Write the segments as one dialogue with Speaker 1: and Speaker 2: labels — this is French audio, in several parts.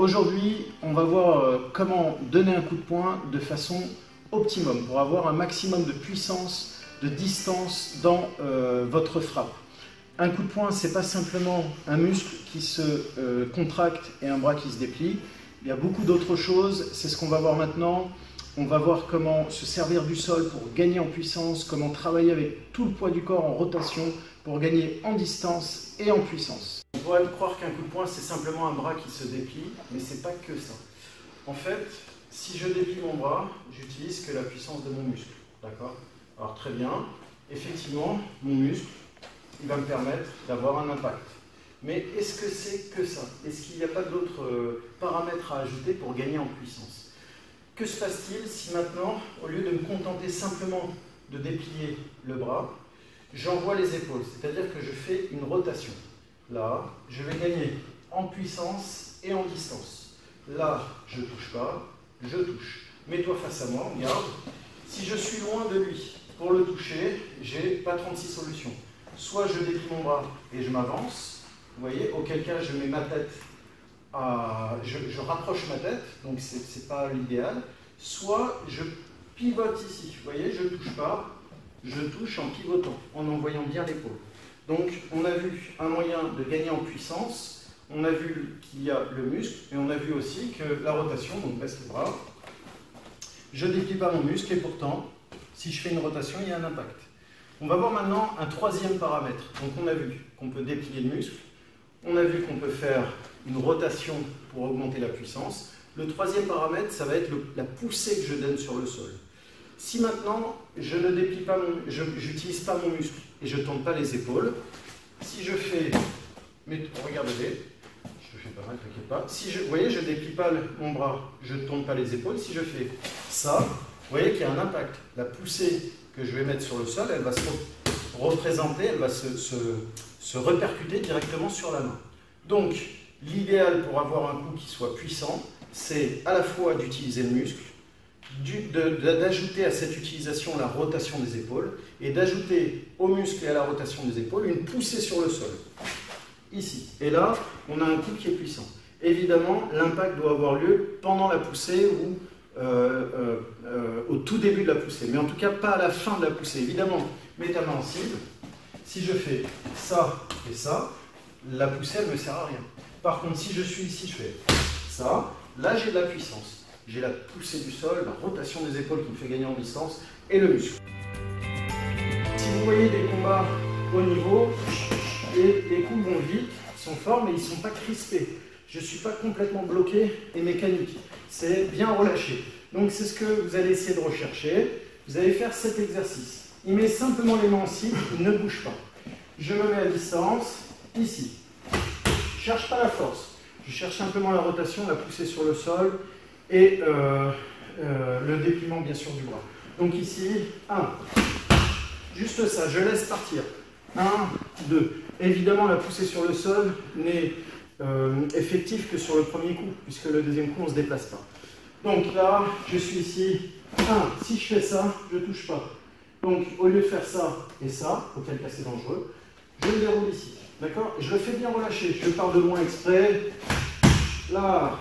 Speaker 1: Aujourd'hui, on va voir comment donner un coup de poing de façon optimum pour avoir un maximum de puissance, de distance dans votre frappe. Un coup de poing, ce n'est pas simplement un muscle qui se contracte et un bras qui se déplie. Il y a beaucoup d'autres choses, c'est ce qu'on va voir maintenant. On va voir comment se servir du sol pour gagner en puissance, comment travailler avec tout le poids du corps en rotation pour gagner en distance et en puissance. On pourrait croire qu'un coup de poing, c'est simplement un bras qui se déplie, mais ce n'est pas que ça. En fait, si je déplie mon bras, j'utilise que la puissance de mon muscle. D'accord? Alors très bien, effectivement, mon muscle, il va me permettre d'avoir un impact. Mais est-ce que c'est que ça? Est-ce qu'il n'y a pas d'autres paramètres à ajouter pour gagner en puissance? Que se passe-t-il si maintenant, au lieu de me contenter simplement de déplier le bras, j'envoie les épaules, c'est-à-dire que je fais une rotation. Là, je vais gagner en puissance et en distance. Là, je ne touche pas, je touche. Mets-toi face à moi, regarde. Si je suis loin de lui, pour le toucher, j'ai pas 36 solutions. Soit je déplie mon bras et je m'avance, vous voyez, auquel cas je mets ma tête je rapproche ma tête, donc c'est pas l'idéal. Soit je pivote ici, vous voyez, je ne touche pas, je touche en pivotant, en envoyant bien l'épaule. Donc on a vu un moyen de gagner en puissance, on a vu qu'il y a le muscle, et on a vu aussi que la rotation, donc baisse le bras, je ne déplie pas mon muscle, et pourtant, si je fais une rotation, il y a un impact. On va voir maintenant un troisième paramètre. Donc on a vu qu'on peut déplier le muscle, on a vu qu'on peut faire une rotation pour augmenter la puissance. Le troisième paramètre, ça va être la poussée que je donne sur le sol. Si maintenant, je ne déplie pas j'utilise pas mon muscle et je ne tourne pas les épaules, si je fais, mais regardez, je fais pas mal, t'inquiète pas. Si vous voyez, je ne déplie pas mon bras, je ne tourne pas les épaules. Si je fais ça, vous voyez qu'il y a un impact. La poussée que je vais mettre sur le sol, elle va se représenter, elle va se répercuter directement sur la main. Donc, l'idéal pour avoir un coup qui soit puissant, c'est à la fois d'utiliser le muscle, d'ajouter à cette utilisation la rotation des épaules et d'ajouter au muscle et à la rotation des épaules une poussée sur le sol. Ici. Et là, on a un coup qui est puissant. Évidemment, l'impact doit avoir lieu pendant la poussée ou au tout début de la poussée, mais en tout cas pas à la fin de la poussée. Évidemment, mets ta main en cible. Si je fais ça et ça, la poussée, elle ne me sert à rien. Par contre, si je suis ici, je fais ça, là j'ai de la puissance. J'ai la poussée du sol, la rotation des épaules qui me fait gagner en distance et le muscle. Si vous voyez des combats au niveau, les coups vont vite, sont forts, mais ils ne sont pas crispés. Je ne suis pas complètement bloqué et mécanique. C'est bien relâché. Donc c'est ce que vous allez essayer de rechercher. Vous allez faire cet exercice. Il met simplement les mains en cible, il ne bouge pas. Je me mets à distance, ici. Je ne cherche pas la force. Je cherche simplement la rotation, la poussée sur le sol et le dépliement bien sûr du bras. Donc ici, 1. Juste ça, je laisse partir. 1, 2. Évidemment, la poussée sur le sol n'est effective que sur le premier coup, puisque le deuxième coup, on ne se déplace pas. Donc là, je suis ici. 1. Si je fais ça, je ne touche pas. Donc, au lieu de faire ça et ça, auquel cas c'est dangereux, je le déroule ici. D'accord? Je le fais bien relâcher. Je pars de loin exprès. Là,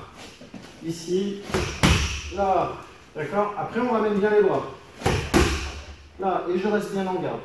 Speaker 1: ici, là. D'accord? Après, on ramène bien les bras. Là, et je reste bien en garde.